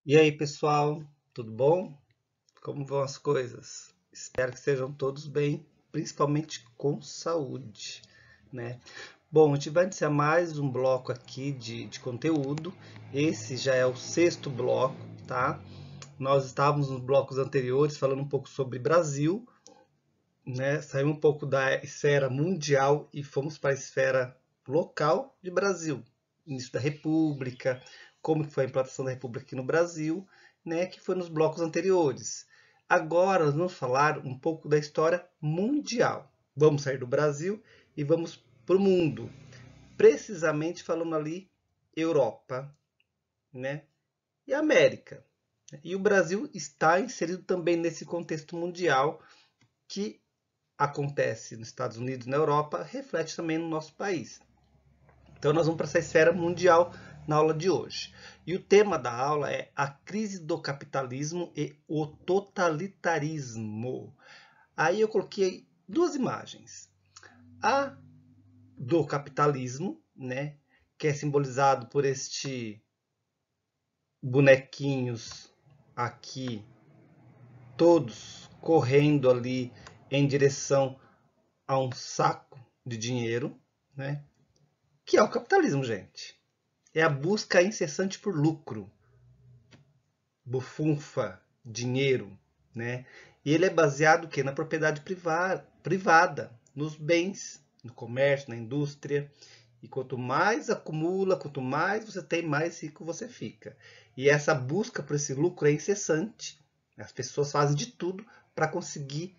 E aí, pessoal, tudo bom? Como vão as coisas? Espero que estejam todos bem, principalmente com saúde, né? Bom, a gente vai iniciar mais um bloco aqui de conteúdo. Esse já é o sexto bloco, tá? Nós estávamos nos blocos anteriores falando um pouco sobre Brasil, né? Saímos um pouco da esfera mundial e fomos para a esfera local de Brasil. Início da República, como que foi a implantação da República aqui no Brasil, né? Que foi nos blocos anteriores. Agora nós vamos falar um pouco da história mundial. Vamos sair do Brasil e vamos para o mundo. Precisamente falando ali Europa, né? E América. E o Brasil está inserido também nesse contexto mundial que acontece nos Estados Unidos e na Europa, reflete também no nosso país. Então nós vamos para essa esfera mundial na aula de hoje. E o tema da aula é a crise do capitalismo e o totalitarismo. Aí eu coloquei duas imagens. A do capitalismo, né, que é simbolizado por este bonequinhos aqui, todos correndo ali em direção a um saco de dinheiro, né? Que é o capitalismo, gente. É a busca incessante por lucro, bufunfa, dinheiro, né? E ele é baseado que na propriedade privada, nos bens, no comércio, na indústria. E quanto mais acumula, quanto mais você tem, mais rico você fica. E essa busca por esse lucro é incessante. As pessoas fazem de tudo para conseguir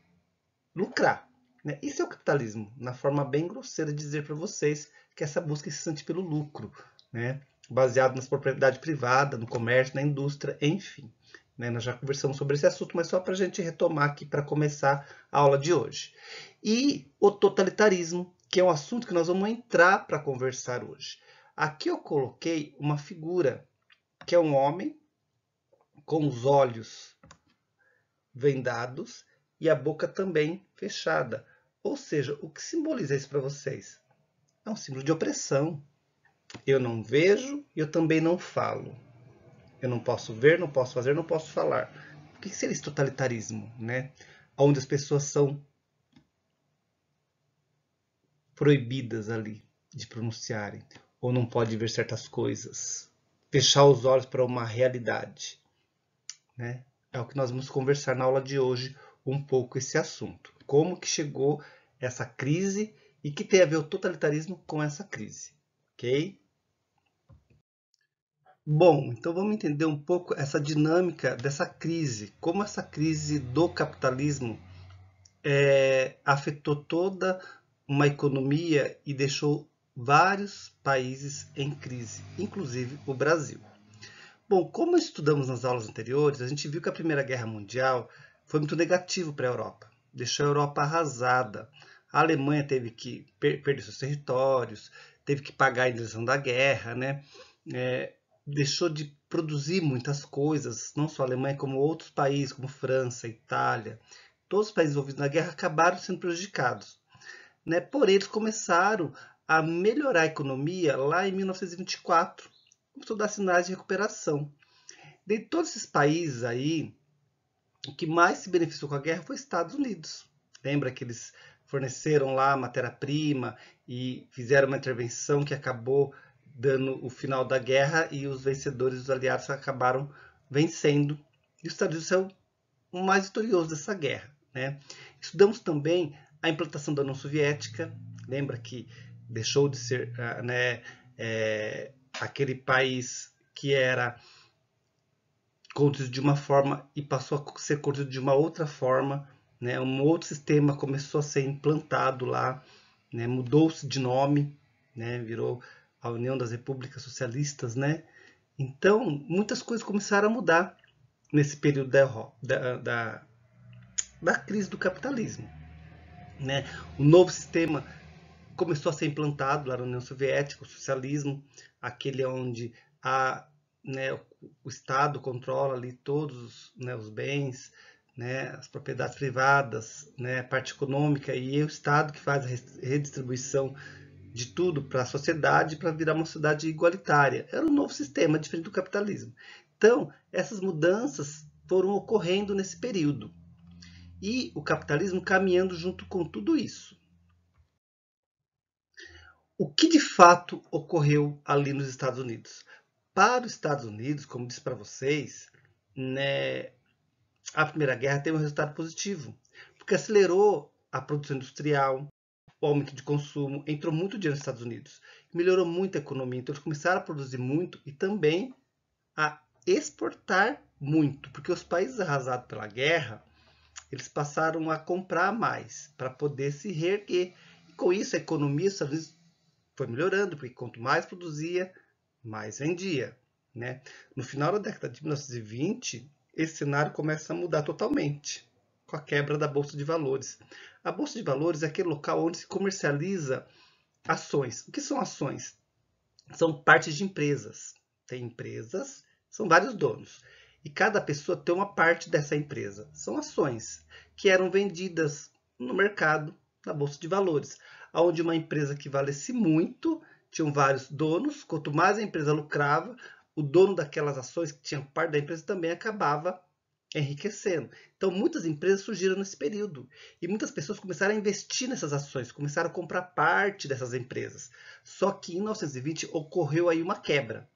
lucrar, né? Isso é o capitalismo, na forma bem grosseira de dizer para vocês que essa busca incessante pelo lucro, né? Baseado nas propriedade privada, no comércio, na indústria, enfim. Né? Nós já conversamos sobre esse assunto, mas só para a gente retomar aqui para começar a aula de hoje. E o totalitarismo, que é um assunto que nós vamos entrar para conversar hoje. Aqui eu coloquei uma figura, que é um homem com os olhos vendados e a boca também fechada. Ou seja, o que simboliza isso para vocês? É um símbolo de opressão. Eu não vejo e eu também não falo. Eu não posso ver, não posso fazer, não posso falar. O que seria esse totalitarismo, né? Onde as pessoas são proibidas ali de pronunciarem, ou não pode ver certas coisas. Fechar os olhos para uma realidade, né? É o que nós vamos conversar na aula de hoje, um pouco esse assunto. Como que chegou essa crise e que tem a ver o totalitarismo com essa crise, ok? Bom, então vamos entender um pouco essa dinâmica dessa crise, como essa crise do capitalismo afetou toda uma economia e deixou vários países em crise, inclusive o Brasil. Bom, como estudamos nas aulas anteriores, a gente viu que a Primeira Guerra Mundial foi muito negativo para a Europa. Deixou a Europa arrasada. A Alemanha teve que perder seus territórios, teve que pagar a indenização da guerra, né? Deixou de produzir muitas coisas, não só a Alemanha, como outros países, como França, Itália. Todos os países envolvidos na guerra acabaram sendo prejudicados, né? Porém, eles começaram a melhorar a economia lá em 1924, começou a dar sinais de recuperação. De todos esses países aí, o que mais se beneficiou com a guerra foi os Estados Unidos. Lembra que eles forneceram lá matéria-prima e fizeram uma intervenção que acabou dando o final da guerra e os vencedores, os aliados, acabaram vencendo. E os Estados Unidos são o mais vitorioso dessa guerra, né? Estudamos também a implantação da União Soviética. Lembra que deixou de ser, né, aquele país que era conduzido de uma forma e passou a ser conduzido de uma outra forma, né? Um outro sistema começou a ser implantado lá, né? Mudou-se de nome, né? Virou a União das Repúblicas Socialistas, né? Então, muitas coisas começaram a mudar nesse período da crise do capitalismo, né? O novo sistema começou a ser implantado lá na União Soviética, o socialismo, aquele onde né, o Estado controla ali todos, né, os bens, né, as propriedades privadas, né, a parte econômica, e é o Estado que faz a redistribuição de tudo para a sociedade, para virar uma sociedade igualitária. Era um novo sistema, diferente do capitalismo. Então, essas mudanças foram ocorrendo nesse período. E o capitalismo caminhando junto com tudo isso. O que de fato ocorreu ali nos Estados Unidos? Para os Estados Unidos, como disse para vocês, né, a Primeira Guerra teve um resultado positivo, porque acelerou a produção industrial, o aumento de consumo, entrou muito dinheiro nos Estados Unidos, melhorou muito a economia, então eles começaram a produzir muito e também a exportar muito, porque os países arrasados pela guerra, eles passaram a comprar mais para poder se reerguer. E com isso a economia dos Estados Unidos foi melhorando, porque quanto mais produzia, mais vendia. Né? No final da década de 1920, esse cenário começa a mudar totalmente, com a quebra da Bolsa de Valores. A Bolsa de Valores é aquele local onde se comercializa ações. O que são ações? São partes de empresas. Tem empresas, são vários donos. E cada pessoa tem uma parte dessa empresa. São ações que eram vendidas no mercado, na Bolsa de Valores, onde uma empresa que valesse muito, tinham vários donos, quanto mais a empresa lucrava, o dono daquelas ações que tinham parte da empresa também acabava enriquecendo. Então, muitas empresas surgiram nesse período e muitas pessoas começaram a investir nessas ações, começaram a comprar parte dessas empresas. Só que em 1920 ocorreu aí uma quebra.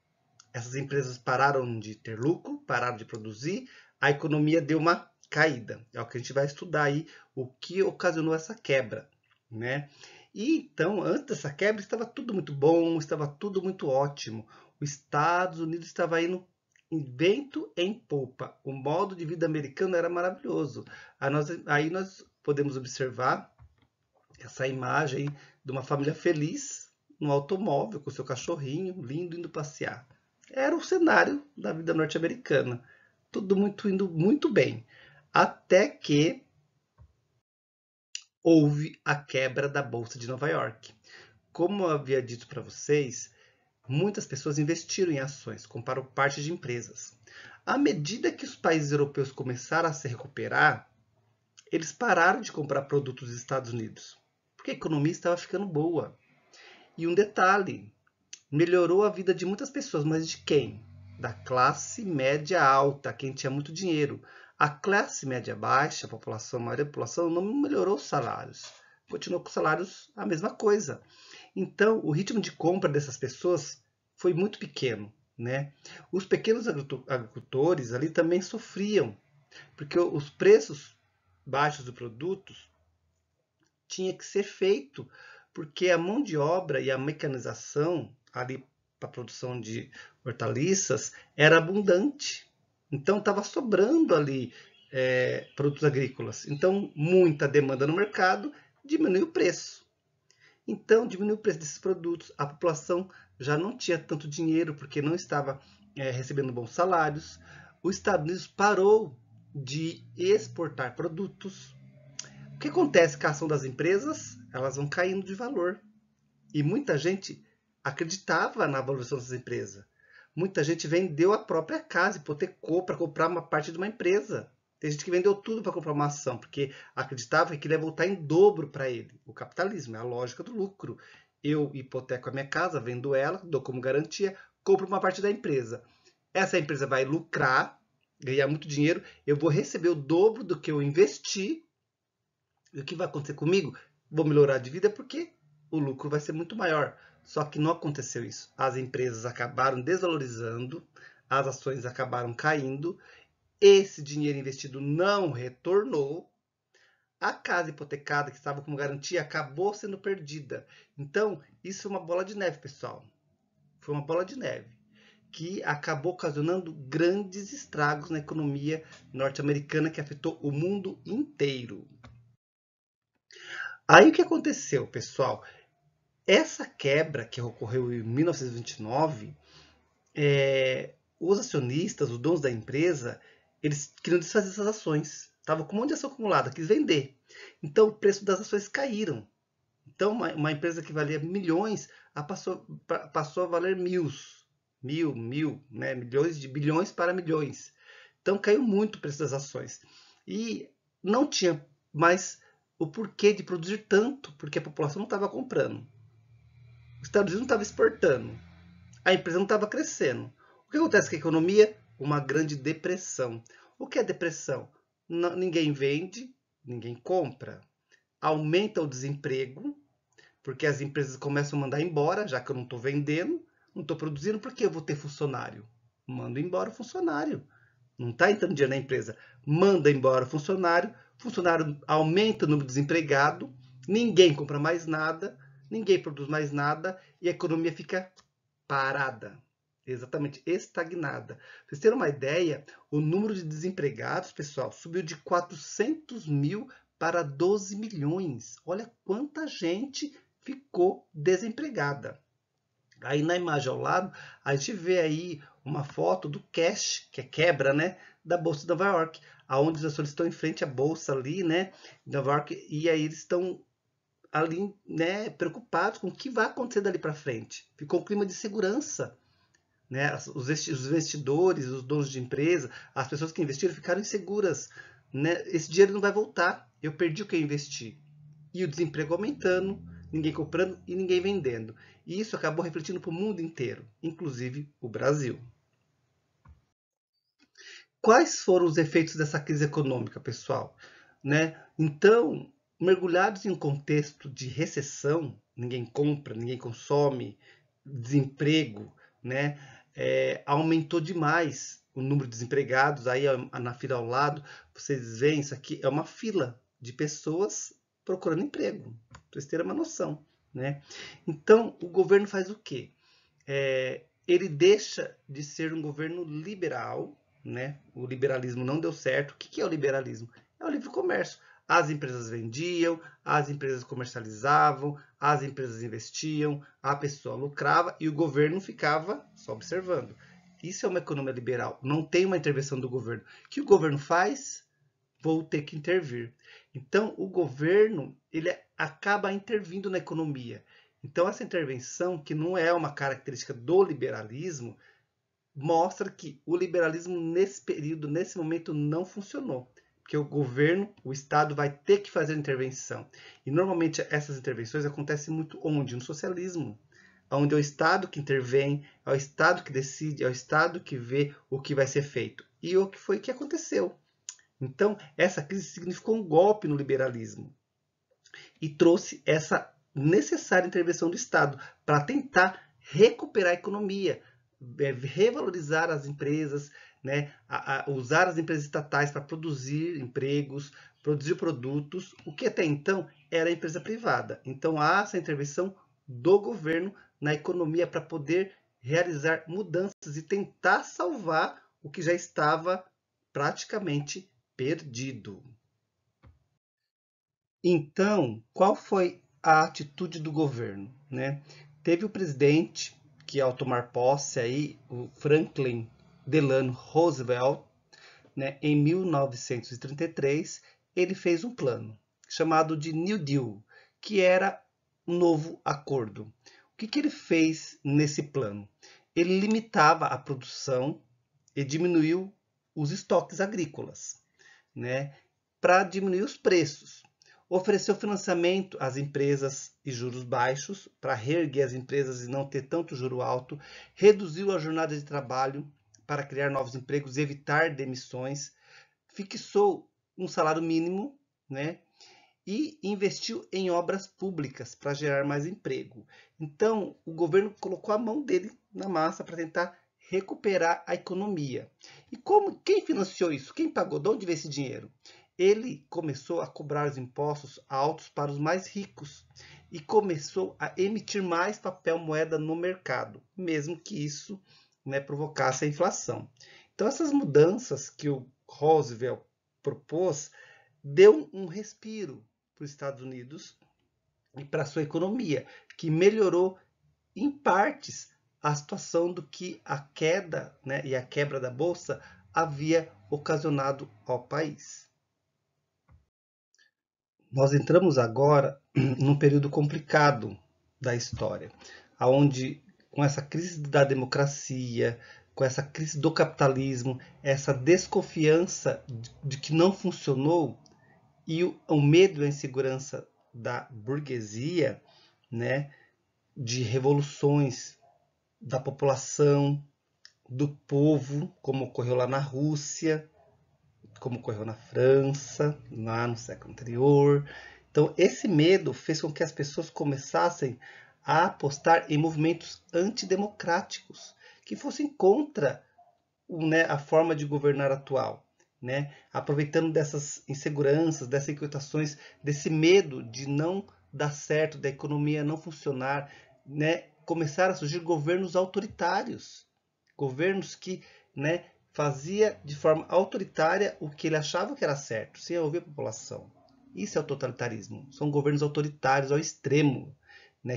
Essas empresas pararam de ter lucro, pararam de produzir, a economia deu uma caída. É o que a gente vai estudar aí, o que ocasionou essa quebra, né? E então, antes dessa quebra, estava tudo muito bom, estava tudo muito ótimo. Os Estados Unidos estava indo em vento em popa. O modo de vida americano era maravilhoso. Aí nós podemos observar essa imagem aí de uma família feliz no automóvel com seu cachorrinho lindo indo passear. Era o cenário da vida norte-americana. Tudo muito indo muito bem. Até que houve a quebra da Bolsa de Nova York. Como eu havia dito para vocês, muitas pessoas investiram em ações, compraram parte de empresas. À medida que os países europeus começaram a se recuperar, eles pararam de comprar produtos dos Estados Unidos, porque a economia estava ficando boa. E um detalhe, melhorou a vida de muitas pessoas, mas de quem? Da classe média alta, quem tinha muito dinheiro. A classe média baixa, a maioria da população, não melhorou os salários. Continuou com os salários a mesma coisa. Então, o ritmo de compra dessas pessoas foi muito pequeno. Né? Os pequenos agricultores ali também sofriam, porque os preços baixos dos produtos tinha que ser feito, porque a mão de obra e a mecanização ali para a produção de hortaliças era abundante. Então estava sobrando ali produtos agrícolas. Então muita demanda no mercado, diminui o preço. Então diminui o preço desses produtos. A população já não tinha tanto dinheiro porque não estava recebendo bons salários. Os Estados Unidos parou de exportar produtos. O que acontece com a ação das empresas? Elas vão caindo de valor. E muita gente acreditava na valorização dessas empresas. Muita gente vendeu a própria casa, hipotecou para comprar uma parte de uma empresa. Tem gente que vendeu tudo para comprar uma ação, porque acreditava que ele ia voltar em dobro para ele. O capitalismo é a lógica do lucro. Eu hipoteco a minha casa, vendo ela, dou como garantia, compro uma parte da empresa. Essa empresa vai lucrar, ganhar muito dinheiro, eu vou receber o dobro do que eu investi. E o que vai acontecer comigo? Vou melhorar de vida porque o lucro vai ser muito maior. Só que não aconteceu isso. As empresas acabaram desvalorizando, as ações acabaram caindo, esse dinheiro investido não retornou, a casa hipotecada que estava como garantia acabou sendo perdida. Então, isso é uma bola de neve, pessoal. Foi uma bola de neve que acabou ocasionando grandes estragos na economia norte-americana que afetou o mundo inteiro. Aí o que aconteceu, pessoal? Essa quebra que ocorreu em 1929, os acionistas, os donos da empresa, eles queriam desfazer essas ações. Estavam com um monte de ação acumulada, quis vender. Então o preço das ações caíram. Então uma empresa que valia milhões passou a valer mil, né? Milhões de bilhões para milhões. Então caiu muito o preço das ações. E não tinha mais o porquê de produzir tanto, porque a população não estava comprando. Os Estados Unidos não estavam exportando, a empresa não estava crescendo. O que acontece com a economia? Uma grande depressão. O que é depressão? Ninguém vende, ninguém compra. Aumenta o desemprego, porque as empresas começam a mandar embora, já que eu não estou vendendo, não estou produzindo, por que eu vou ter funcionário? Mando embora o funcionário. Não está entrando dinheiro na empresa. Manda embora o funcionário aumenta o número de desempregado, ninguém compra mais nada, ninguém produz mais nada e a economia fica parada. Exatamente, estagnada. Pra vocês terem uma ideia, o número de desempregados, pessoal, subiu de 400 mil para 12 milhões. Olha quanta gente ficou desempregada. Aí na imagem ao lado, a gente vê aí uma foto do cash, que é quebra, né, da Bolsa de Nova York, aonde os ações estão em frente à bolsa ali, né, de Nova York, e aí eles estão ali, né, preocupados com o que vai acontecer dali para frente. Ficou um clima de segurança, né, os investidores, os donos de empresa, as pessoas que investiram ficaram inseguras, né, esse dinheiro não vai voltar, eu perdi o que eu investi. E o desemprego aumentando, ninguém comprando e ninguém vendendo. E isso acabou refletindo para o mundo inteiro, inclusive o Brasil. Quais foram os efeitos dessa crise econômica, pessoal? Né? Então, mergulhados em um contexto de recessão, ninguém compra, ninguém consome, desemprego, né? Aumentou demais o número de desempregados. Aí na fila ao lado, vocês veem isso aqui, é uma fila de pessoas procurando emprego, para vocês terem uma noção. Né? Então, o governo faz o quê? Ele deixa de ser um governo liberal, né? O liberalismo não deu certo. O que é o liberalismo? É o livre comércio. As empresas vendiam, as empresas comercializavam, as empresas investiam, a pessoa lucrava e o governo ficava só observando. Isso é uma economia liberal. Não tem uma intervenção do governo. O que o governo faz? Vou ter que intervir. Então, o governo ele acaba intervindo na economia. Então, essa intervenção, que não é uma característica do liberalismo, mostra que o liberalismo nesse período, nesse momento, não funcionou. Porque o governo, o Estado, vai ter que fazer intervenção. E normalmente essas intervenções acontecem muito onde? No socialismo. Onde é o Estado que intervém, é o Estado que decide, é o Estado que vê o que vai ser feito. E o que foi que aconteceu. Então, essa crise significou um golpe no liberalismo e trouxe essa necessária intervenção do Estado para tentar recuperar a economia, revalorizar as empresas, né, usar as empresas estatais para produzir empregos, produzir produtos, o que até então era a empresa privada. Então há essa intervenção do governo na economia para poder realizar mudanças e tentar salvar o que já estava praticamente perdido. Então, qual foi a atitude do governo, né? Teve o presidente que, ao tomar posse, aí, o Franklin Delano Roosevelt, né, em 1933, ele fez um plano chamado de New Deal, que era um novo acordo. O que ele fez nesse plano? Ele limitava a produção e diminuiu os estoques agrícolas, né, para diminuir os preços. Ofereceu financiamento às empresas e juros baixos, para reerguer as empresas e não ter tanto juro alto. Reduziu a jornada de trabalho para criar novos empregos e evitar demissões. Fixou um salário mínimo, né? E investiu em obras públicas para gerar mais emprego. Então, o governo colocou a mão dele na massa para tentar recuperar a economia. E quem financiou isso? Quem pagou? De onde veio esse dinheiro? Ele começou a cobrar os impostos altos para os mais ricos e começou a emitir mais papel moeda no mercado, mesmo que isso, né, provocasse a inflação. Então, essas mudanças que o Roosevelt propôs deu um respiro para os Estados Unidos e para a sua economia, que melhorou em partes a situação do que a queda, né, e a quebra da bolsa havia ocasionado ao país. Nós entramos agora num período complicado da história, onde com essa crise da democracia, com essa crise do capitalismo, essa desconfiança de que não funcionou e o medo e a insegurança da burguesia, né, de revoluções da população, do povo, como ocorreu lá na Rússia, como ocorreu na França, lá no século anterior. Então, esse medo fez com que as pessoas começassem a apostar em movimentos antidemocráticos, que fossem contra a forma de governar atual, aproveitando dessas inseguranças, dessas inquietações, desse medo de não dar certo, da economia não funcionar, começaram a surgir governos autoritários, governos que fazia de forma autoritária o que ele achava que era certo, sem ouvir a população. Isso é o totalitarismo. São governos autoritários ao extremo,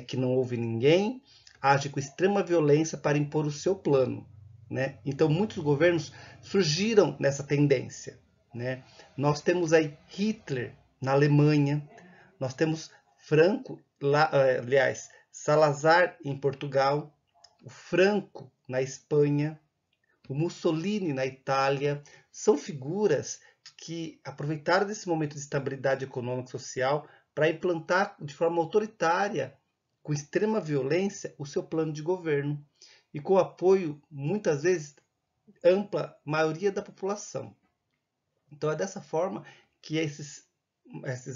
que não ouve ninguém, age com extrema violência para impor o seu plano. Então, muitos governos surgiram nessa tendência. Nós temos aí Hitler na Alemanha, nós temos Franco, aliás, Salazar em Portugal, o Franco na Espanha, o Mussolini na Itália. São figuras que aproveitaram desse momento de estabilidade econômica e social para implantar de forma autoritária, com extrema violência, o seu plano de governo. E com apoio, muitas vezes, ampla maioria da população. Então é dessa forma que esses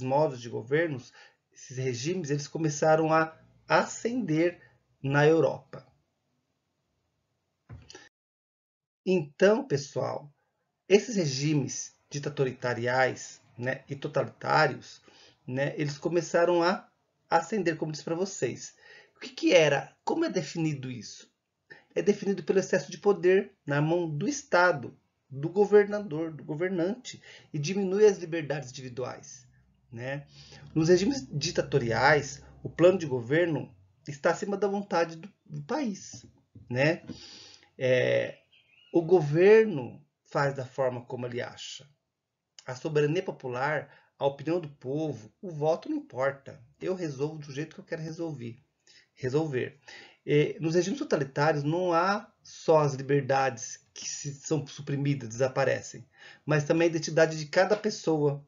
modos de governos, esses regimes, eles começaram a ascender na Europa. Então, pessoal, esses regimes ditatoriais e totalitários, eles começaram a ascender, como disse para vocês. O que era? Como é definido isso? É definido pelo excesso de poder na mão do Estado, do governador, do governante, e diminui as liberdades individuais. Nos regimes ditatoriais, o plano de governo está acima da vontade do país. O governo faz da forma como ele acha. A soberania popular, a opinião do povo, o voto não importa. Eu resolvo do jeito que eu quero resolver. Nos regimes totalitários não há só as liberdades que são suprimidas, desaparecem, mas também a identidade de cada pessoa,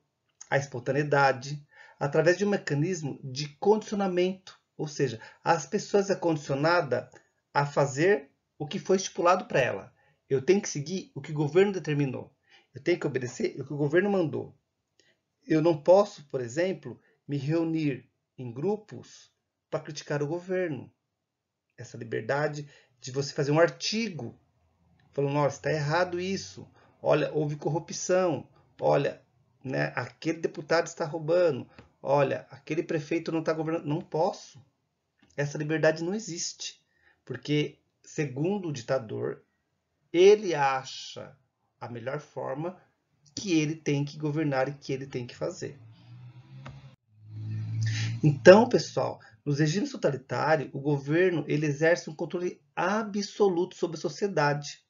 a espontaneidade, através de um mecanismo de condicionamento, ou seja, as pessoas é condicionada a fazer o que foi estipulado para ela. Eu tenho que seguir o que o governo determinou. Eu tenho que obedecer o que o governo mandou. Eu não posso, por exemplo, me reunir em grupos para criticar o governo. Essa liberdade de você fazer um artigo falando, nossa, está errado isso. Olha, houve corrupção. Olha, aquele deputado está roubando. Olha, aquele prefeito não está governando. Não posso. Essa liberdade não existe. Porque, segundo o ditador, ele acha a melhor forma que ele tem que governar e que ele tem que fazer. Então, pessoal, nos regimes totalitários, o governo ele exerce um controle absoluto sobre a sociedade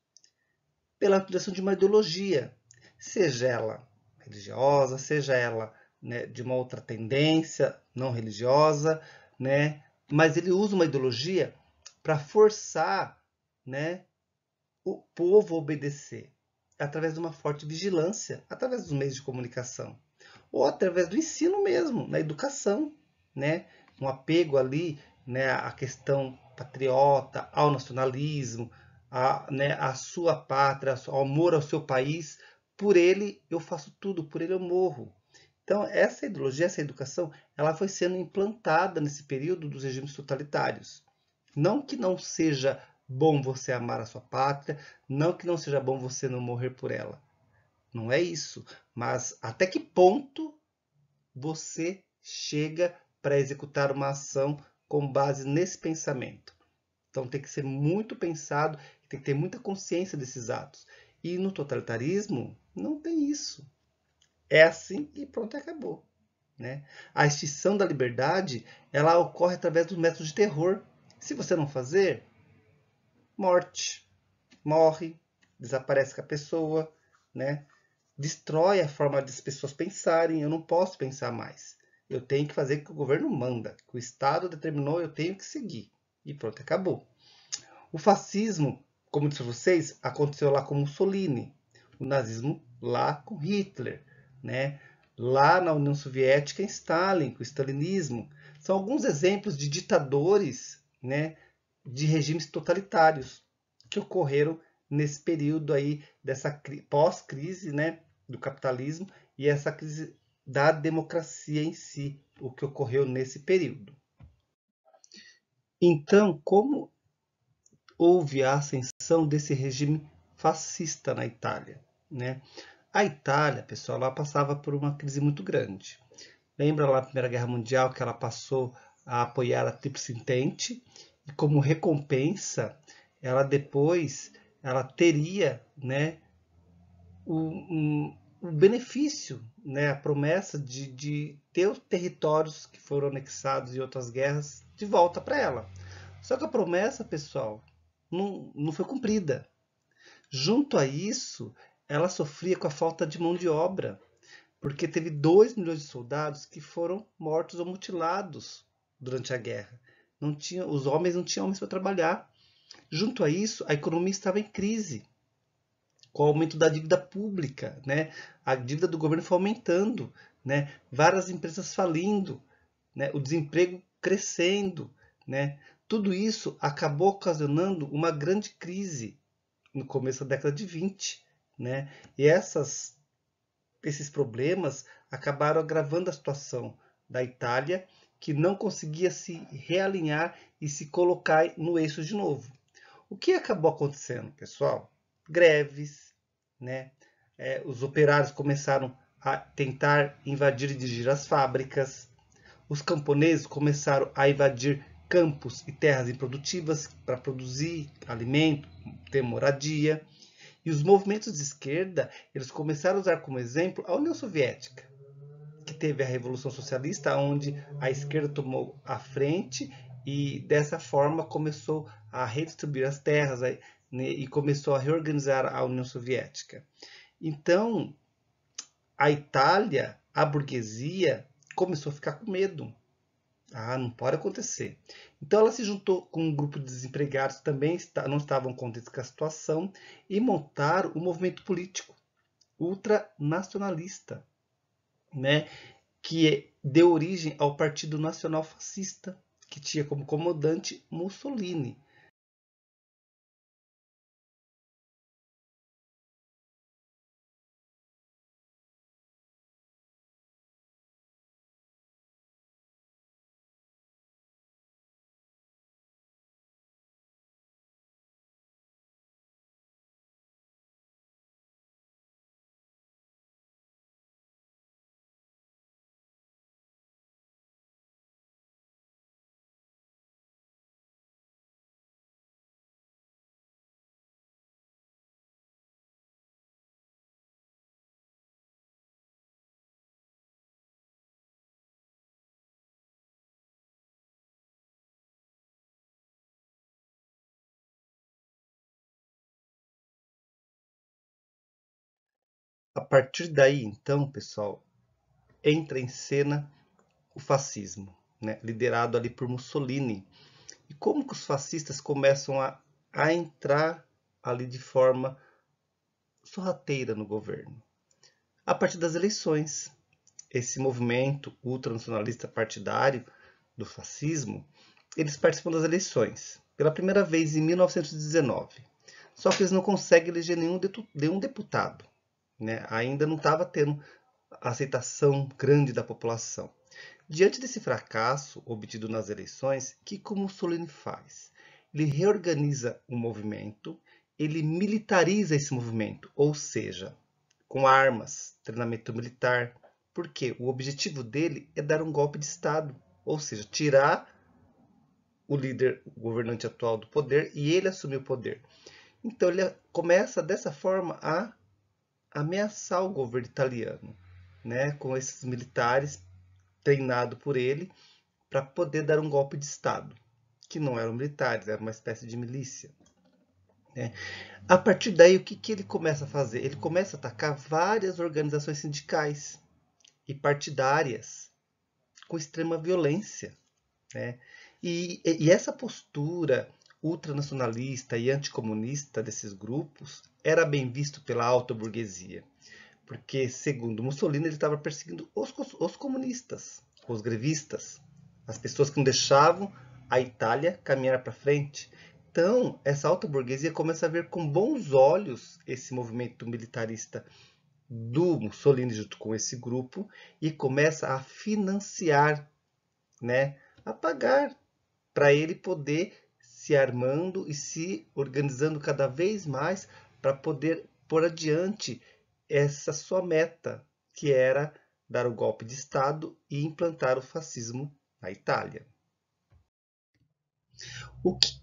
pela utilização de uma ideologia, seja ela religiosa, seja ela de uma outra tendência não religiosa, mas ele usa uma ideologia para forçar o povo a obedecer, através de uma forte vigilância, através dos meios de comunicação, ou através do ensino mesmo, na educação, um apego ali à questão patriota, ao nacionalismo, à sua pátria, ao amor ao seu país. Por ele eu faço tudo, por ele eu morro. Então essa ideologia, essa educação, ela foi sendo implantada nesse período dos regimes totalitários. Não que não seja bom você amar a sua pátria, não que não seja bom você não morrer por ela. Não é isso. Mas até que ponto você chega para executar uma ação com base nesse pensamento? Então tem que ser muito pensado, tem que ter muita consciência desses atos. E no totalitarismo não tem isso. É assim e pronto, acabou. A extinção da liberdade ela ocorre através dos métodos de terror. Se você não fazer, morte, morre, desaparece com a pessoa, destrói a forma das pessoas pensarem. Eu não posso pensar mais. Eu tenho que fazer o que o governo manda, que o Estado determinou, eu tenho que seguir. E pronto, acabou. O fascismo, como disse vocês, aconteceu lá com Mussolini. O nazismo lá com Hitler, lá na União Soviética em Stalin, com o stalinismo. São alguns exemplos de ditadores né, de regimes totalitários que ocorreram nesse período aí dessa pós-crise, né, do capitalismo e essa crise da democracia em si, o que ocorreu nesse período. Então, como houve a ascensão desse regime fascista na Itália, né? A Itália, pessoal, ela passava por uma crise muito grande. Lembra lá a Primeira Guerra Mundial que ela passou a apoiar a Tríplice Entente e como recompensa, ela depois ela teria, né, o benefício, né, a promessa de ter os territórios que foram anexados em outras guerras de volta para ela. Só que a promessa, pessoal, não foi cumprida. Junto a isso, ela sofria com a falta de mão de obra, porque teve 2 milhões de soldados que foram mortos ou mutilados durante a guerra. Não tinha, os homens não tinham homens para trabalhar. Junto a isso, a economia estava em crise, com o aumento da dívida pública, né? A dívida do governo foi aumentando, né? Várias empresas falindo, né? O desemprego crescendo, né? Tudo isso acabou ocasionando uma grande crise no começo da década de 20, né? E esses problemas acabaram agravando a situação da Itália, que não conseguia se realinhar e se colocar no eixo de novo. O que acabou acontecendo, pessoal? Greves, né? Os operários começaram a tentar invadir e dirigir as fábricas. Os camponeses começaram a invadir campos e terras improdutivas para produzir alimento, ter moradia. E os movimentos de esquerda, eles começaram a usar como exemplo a União Soviética, que teve a Revolução Socialista, onde a esquerda tomou a frente e dessa forma começou a redistribuir as terras, né, e começou a reorganizar a União Soviética. Então, a Itália, a burguesia, começou a ficar com medo. Ah, não pode acontecer. Então ela se juntou com um grupo de desempregados que também não estavam contentes com a situação e montaram um movimento político ultranacionalista, né, que deu origem ao Partido Nacional Fascista, que tinha como comandante Mussolini. A partir daí, então, pessoal, entra em cena o fascismo, né, liderado ali por Mussolini. E como que os fascistas começam a entrar ali de forma sorrateira no governo? A partir das eleições. Esse movimento ultranacionalista partidário do fascismo, eles participam das eleições pela primeira vez em 1919. Só que eles não conseguem eleger nenhum deputado, né? Ainda não estava tendo aceitação grande da população. Diante desse fracasso obtido nas eleições, o que o Mussolini faz? Ele reorganiza o movimento, ele militariza esse movimento, ou seja, com armas, treinamento militar. Porque o objetivo dele é dar um golpe de Estado, ou seja, tirar o líder, o governante atual do poder e ele assumir o poder. Então ele começa dessa forma a ameaçar o governo italiano, né, com esses militares treinados por ele para poder dar um golpe de Estado, que não eram militares, era uma espécie de milícia. Né? A partir daí, o que ele começa a fazer? Ele começa a atacar várias organizações sindicais e partidárias com extrema violência. Né? E essa postura ultranacionalista e anticomunista desses grupos era bem visto pela alta burguesia, porque, segundo Mussolini, ele estava perseguindo os comunistas, os grevistas, as pessoas que não deixavam a Itália caminhar para frente. Então, essa alta burguesia começa a ver com bons olhos esse movimento militarista do Mussolini junto com esse grupo e começa a financiar, né, a pagar para ele poder se armando e se organizando cada vez mais para poder pôr adiante essa sua meta, que era dar o golpe de Estado e implantar o fascismo na Itália.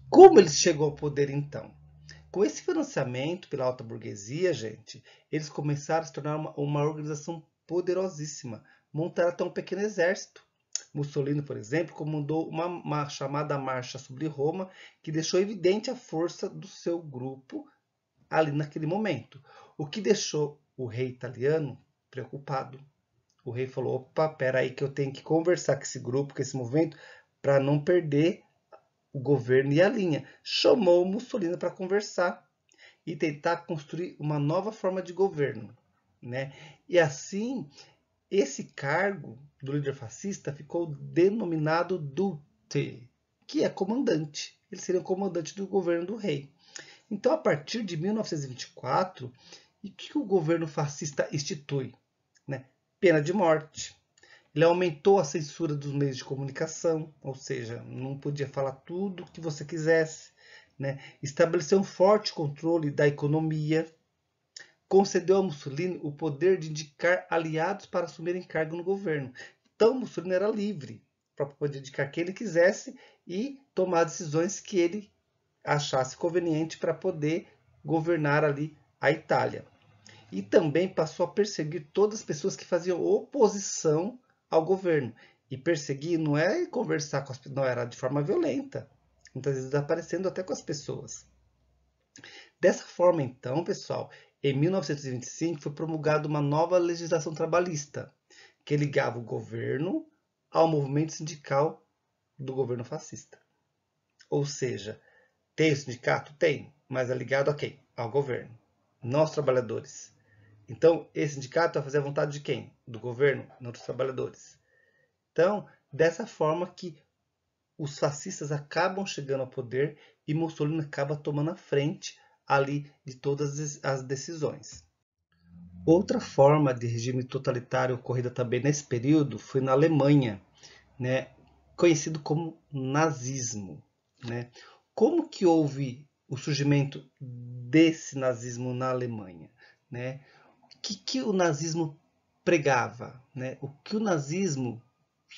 Como ele chegou ao poder então? Com esse financiamento pela alta burguesia, gente, eles começaram a se tornar uma organização poderosíssima, montaram até um pequeno exército. Mussolini, por exemplo, comandou uma chamada Marcha sobre Roma, que deixou evidente a força do seu grupo ali naquele momento, o que deixou o rei italiano preocupado. O rei falou: opa, peraí que eu tenho que conversar com esse grupo, com esse movimento, para não perder o governo e a linha. Chamou Mussolini para conversar e tentar construir uma nova forma de governo, né? E assim, esse cargo do líder fascista ficou denominado Dute, que é comandante. Ele seria o comandante do governo do rei. Então, a partir de 1924, o que o governo fascista institui? Né? Pena de morte. Ele aumentou a censura dos meios de comunicação, ou seja, não podia falar tudo o que você quisesse. Né? Estabeleceu um forte controle da economia. Concedeu a Mussolini o poder de indicar aliados para assumirem cargo no governo. Então, Mussolini era livre para poder indicar quem ele quisesse e tomar decisões que ele achasse conveniente para poder governar ali a Itália. E também passou a perseguir todas as pessoas que faziam oposição ao governo. E perseguir não é conversar com as pessoas, não, era de forma violenta. Muitas vezes aparecendo até com as pessoas. Dessa forma, então, pessoal, em 1925 foi promulgada uma nova legislação trabalhista, que ligava o governo ao movimento sindical do governo fascista. Ou seja, tem o sindicato? Tem, mas é ligado a quem? Ao governo, não aos trabalhadores. Então, esse sindicato vai fazer a vontade de quem? Do governo, não dos trabalhadores. Então, dessa forma que os fascistas acabam chegando ao poder e Mussolini acaba tomando a frente ali de todas as decisões. Outra forma de regime totalitário ocorrida também nesse período foi na Alemanha, né, conhecido como nazismo. Né? Como que houve o surgimento desse nazismo na Alemanha? Né? O que o nazismo pregava? Né? O que o nazismo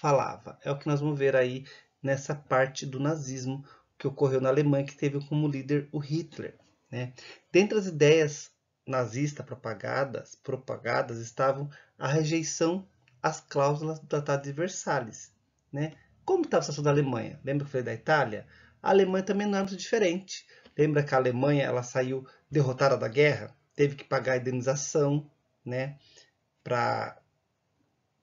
falava? É o que nós vamos ver aí nessa parte do nazismo que ocorreu na Alemanha, que teve como líder o Hitler. Né? Dentre as ideias nazistas propagadas estavam a rejeição às cláusulas do Tratado de Versalhes. Né? Como estava a situação da Alemanha? Lembra que eu falei da Itália? A Alemanha também não é muito diferente. Lembra que a Alemanha ela saiu derrotada da guerra? Teve que pagar a indenização, né, para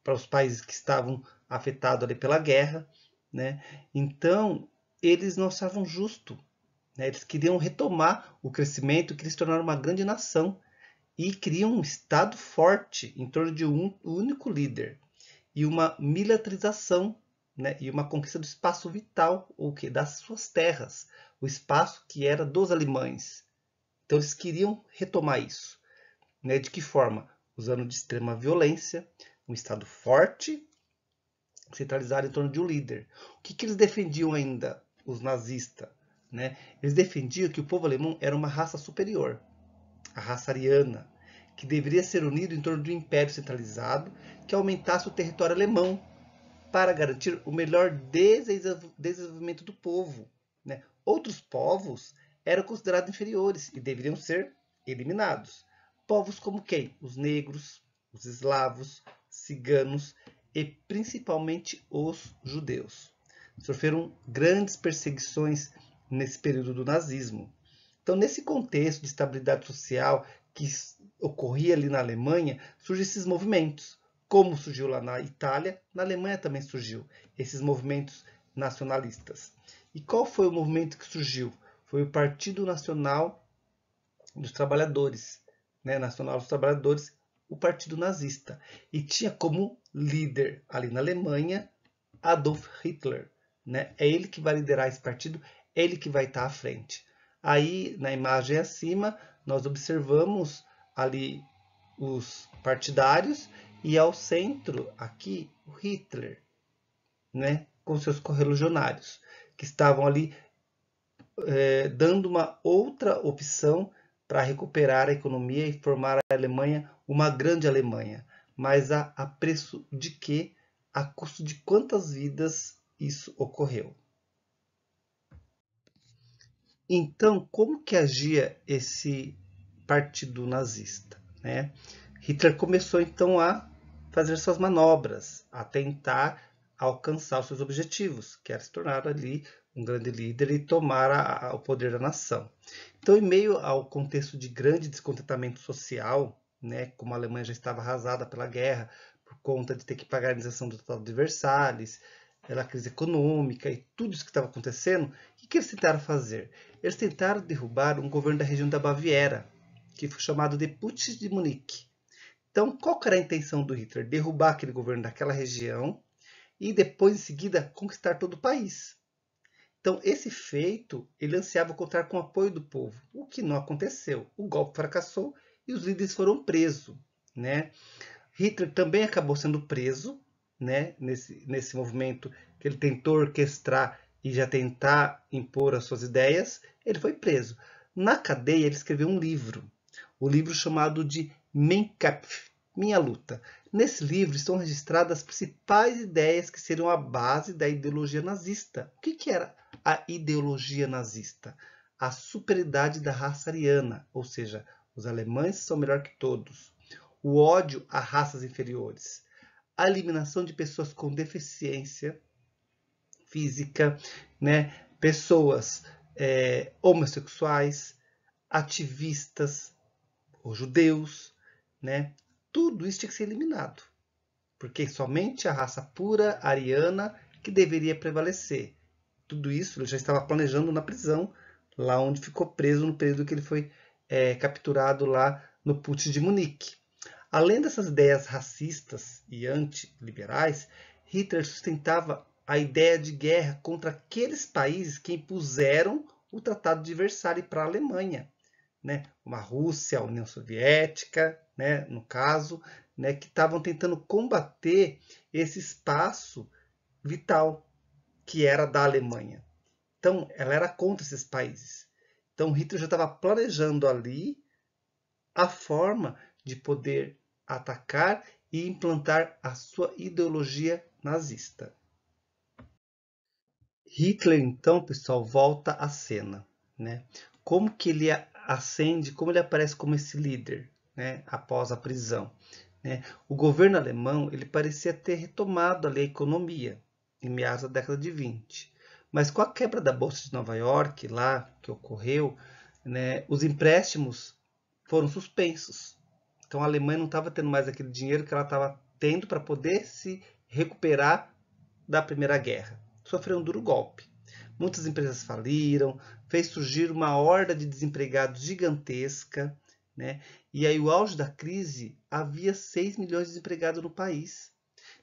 os países que estavam afetados ali pela guerra. Né? Então, eles não achavam justo. Né? Eles queriam retomar o crescimento, queriam se tornar uma grande nação e criam um Estado forte em torno de um único líder e uma militarização, né, e uma conquista do espaço vital, ou que das suas terras, o espaço que era dos alemães. Então eles queriam retomar isso. Né? De que forma? Usando de extrema violência, um Estado forte, centralizado em torno de um líder. O que eles defendiam ainda, os nazistas? Né? Eles defendiam que o povo alemão era uma raça superior, a raça ariana, que deveria ser unido em torno de um império centralizado que aumentasse o território alemão para garantir o melhor desenvolvimento do povo. Né? Outros povos eram considerados inferiores e deveriam ser eliminados. Povos como quem? Os negros, os eslavos, ciganos e principalmente os judeus. Sofreram grandes perseguições nesse período do nazismo. Então, nesse contexto de estabilidade social que ocorria ali na Alemanha, surgem esses movimentos. Como surgiu lá na Itália, na Alemanha também surgiu esses movimentos nacionalistas. E qual foi o movimento que surgiu? Foi o Partido Nacional dos Trabalhadores, né? Nacional dos Trabalhadores, o Partido Nazista. E tinha como líder ali na Alemanha Adolf Hitler, né? É ele que vai liderar esse partido, é ele que vai estar à frente. Aí, na imagem acima, nós observamos ali os partidários e ao centro, aqui, o Hitler, né? Com seus correligionários, que estavam ali dando uma outra opção para recuperar a economia e formar a Alemanha uma grande Alemanha. Mas a preço de quê? A custo de quantas vidas isso ocorreu? Então, como que agia esse partido nazista, né? Hitler começou então a fazer suas manobras, a tentar alcançar os seus objetivos, que era se tornar ali um grande líder e tomar o poder da nação. Então, em meio ao contexto de grande descontentamento social, né, como a Alemanha já estava arrasada pela guerra, por conta de ter que pagar a indenização do Tratado de Versalhes, pela crise econômica e tudo isso que estava acontecendo, o que eles tentaram fazer? Eles tentaram derrubar um governo da região da Baviera, que foi chamado de Putsch de Munique. Então, qual era a intenção do Hitler? Derrubar aquele governo daquela região e depois, em seguida, conquistar todo o país. Então, esse feito, ele ansiava contar com o apoio do povo, o que não aconteceu. O golpe fracassou e os líderes foram presos, né? Hitler também acabou sendo preso, né? Nesse movimento que ele tentou orquestrar e já tentar impor as suas ideias, ele foi preso. Na cadeia, ele escreveu um livro, o livro chamado de Mein Kampf, Minha Luta. Nesse livro estão registradas as principais ideias que seriam a base da ideologia nazista. O que era a ideologia nazista? A superioridade da raça ariana, ou seja, os alemães são melhor que todos. O ódio a raças inferiores. A eliminação de pessoas com deficiência física, né? Pessoas homossexuais, ativistas, os judeus, né? Tudo isso tinha que ser eliminado, porque somente a raça pura ariana que deveria prevalecer. Tudo isso ele já estava planejando na prisão, lá onde ficou preso no período que ele foi capturado lá no Putsch de Munique. Além dessas ideias racistas e antiliberais, Hitler sustentava a ideia de guerra contra aqueles países que impuseram o Tratado de Versalhes para a Alemanha, né? Como a Rússia, a União Soviética, né? No caso, né? Que estavam tentando combater esse espaço vital que era da Alemanha. Então, ela era contra esses países. Então, Hitler já estava planejando ali a forma de poder atacar e implantar a sua ideologia nazista. Hitler, então, pessoal, volta à cena, né? Como que ele ascende, como ele aparece como esse líder, né? Após a prisão, né? O governo alemão, ele parecia ter retomado ali a economia em meados da década de 20. Mas com a quebra da Bolsa de Nova York, lá que ocorreu, né, os empréstimos foram suspensos. Então a Alemanha não estava tendo mais aquele dinheiro que ela estava tendo para poder se recuperar da Primeira Guerra. Sofreu um duro golpe. Muitas empresas faliram, fez surgir uma horda de desempregados gigantesca, né? E aí o auge da crise, havia 6 milhões de desempregados no país.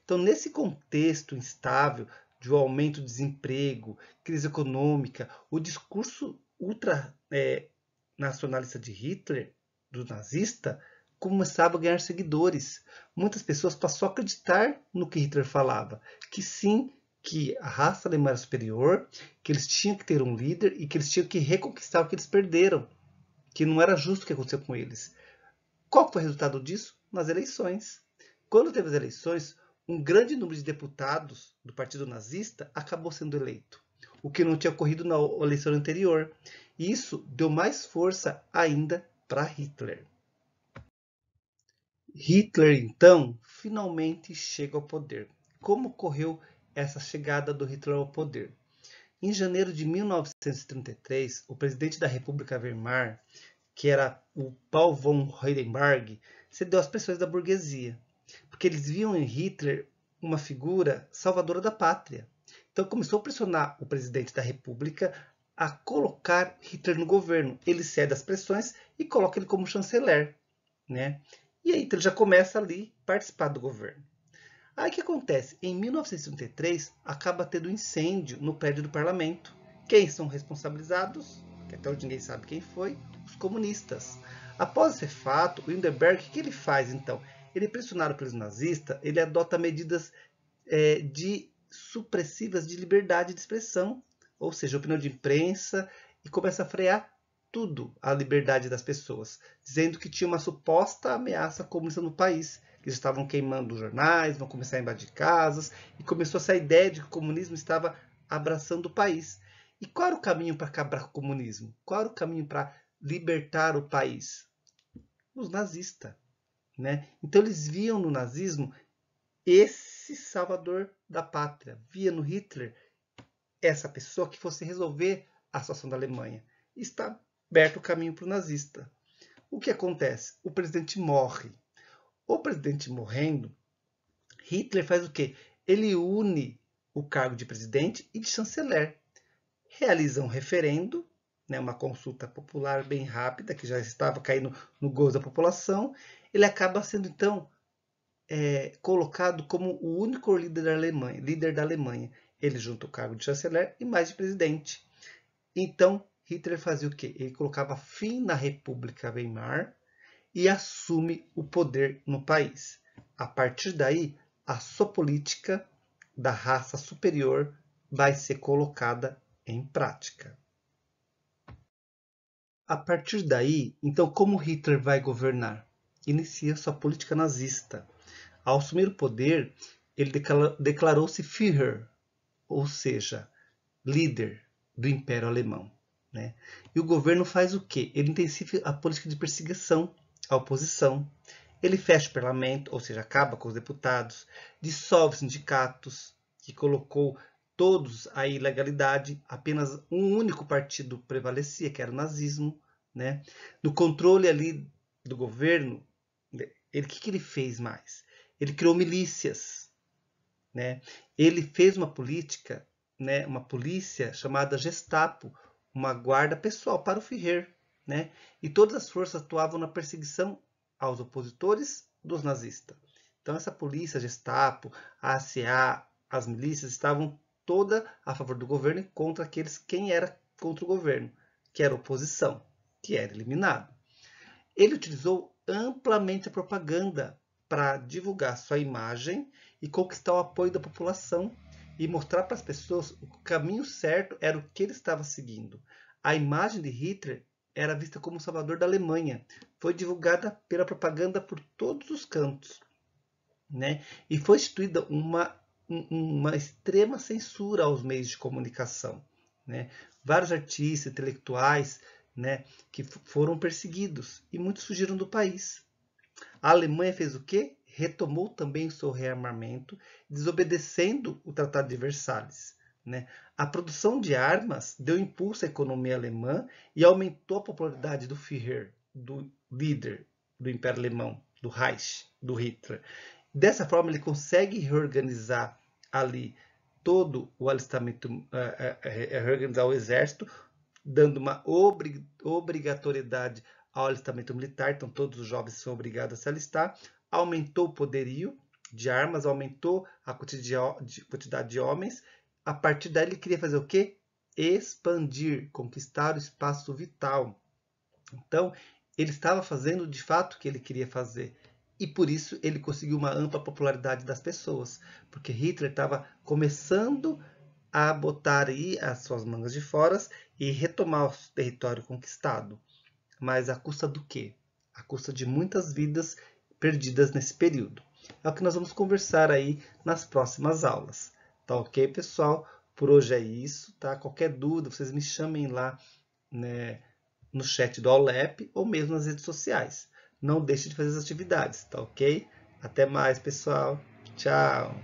Então, nesse contexto instável de um aumento do desemprego, crise econômica, o discurso ultranacionalista de Hitler, do nazista, começava a ganhar seguidores. Muitas pessoas passaram a acreditar no que Hitler falava, que sim, que a raça alemã era superior, que eles tinham que ter um líder e que eles tinham que reconquistar o que eles perderam, que não era justo o que aconteceu com eles. Qual foi o resultado disso? Nas eleições. Quando teve as eleições, um grande número de deputados do partido nazista acabou sendo eleito, o que não tinha ocorrido na eleição anterior. E isso deu mais força ainda para Hitler. Hitler, então, finalmente chega ao poder. Como ocorreu essa chegada do Hitler ao poder? Em janeiro de 1933, o presidente da República Weimar, que era o Paul von Hindenburg, cedeu às pressões da burguesia, porque eles viam em Hitler uma figura salvadora da pátria. Então começou a pressionar o presidente da República a colocar Hitler no governo. Ele cede às pressões e coloca ele como chanceler, né? E aí Hitler já começa ali a participar do governo. Aí o que acontece? Em 1933, acaba tendo um incêndio no prédio do parlamento. Quem são responsabilizados? Que até hoje ninguém sabe quem foi, os comunistas. Após esse fato, o Hindenburg, o que ele faz então? Ele, pressionado pelos nazistas, ele adota medidas de supressivas de liberdade de expressão, ou seja, opinião de imprensa, e começa a frear tudo a liberdade das pessoas, dizendo que tinha uma suposta ameaça comunista no país, que eles estavam queimando jornais, vão começar a invadir casas, e começou essa ideia de que o comunismo estava abraçando o país. E qual era o caminho para acabar com o comunismo? Qual era o caminho para libertar o país? Os nazistas. Né? Então eles viam no nazismo esse salvador da pátria, via no Hitler essa pessoa que fosse resolver a situação da Alemanha. E está aberto o caminho para o nazista. O que acontece? O presidente morre. O presidente morrendo, Hitler faz o quê? Ele une o cargo de presidente e de chanceler. Realiza um referendo, né, uma consulta popular bem rápida, que já estava caindo no gozo da população. Ele acaba sendo, então, colocado como o único líder da Alemanha. Ele junta o cargo de chanceler e mais de presidente. Então, Hitler fazia o quê? Ele colocava fim na República Weimar e assume o poder no país. A partir daí, a sua política da raça superior vai ser colocada em prática. A partir daí, então, como Hitler vai governar? Inicia sua política nazista. Ao assumir o poder, ele declarou-se Führer, ou seja, líder do Império Alemão. Né? E o governo faz o quê? Ele intensifica a política de perseguição à oposição. Ele fecha o parlamento, ou seja, acaba com os deputados, dissolve sindicatos, que colocou todos à ilegalidade, apenas um único partido prevalecia, que era o nazismo. Né? No controle ali do governo, o que ele fez mais? Ele criou milícias. Né? Ele fez uma política, né, uma polícia chamada Gestapo, uma guarda pessoal para o Führer. Né? E todas as forças atuavam na perseguição aos opositores dos nazistas. Então essa polícia, Gestapo, a ACA, as milícias estavam todas a favor do governo e contra aqueles quem era contra o governo, que era a oposição, que era eliminado. Ele utilizou amplamente a propaganda para divulgar sua imagem e conquistar o apoio da população e mostrar para as pessoas o caminho certo era o que ele estava seguindo. A imagem de Hitler era vista como o salvador da Alemanha. Foi divulgada pela propaganda por todos os cantos. Né? E foi instituída uma extrema censura aos meios de comunicação. Né? Vários artistas, intelectuais, né, que foram perseguidos e muitos fugiram do país. A Alemanha fez o quê? Retomou também o seu rearmamento, desobedecendo o Tratado de Versalhes. Né? A produção de armas deu impulso à economia alemã e aumentou a popularidade do Führer, do líder do Império Alemão, do Reich, do Hitler. Dessa forma, ele consegue reorganizar ali todo o alistamento, reorganizar o exército, dando uma obrigatoriedade ao alistamento militar, então todos os jovens são obrigados a se alistar, aumentou o poderio de armas, aumentou a quantidade de homens. A partir daí ele queria fazer o quê? Expandir, conquistar o espaço vital. Então, ele estava fazendo de fato o que ele queria fazer. E por isso ele conseguiu uma ampla popularidade das pessoas, porque Hitler estava começando a botar aí as suas mangas de fora e retomar o território conquistado. Mas à custa do quê? À custa de muitas vidas perdidas nesse período. É o que nós vamos conversar aí nas próximas aulas. Tá ok, pessoal? Por hoje é isso, tá? Qualquer dúvida, vocês me chamem lá, né, no chat do Aulep ou mesmo nas redes sociais. Não deixe de fazer as atividades, tá ok? Até mais, pessoal. Tchau!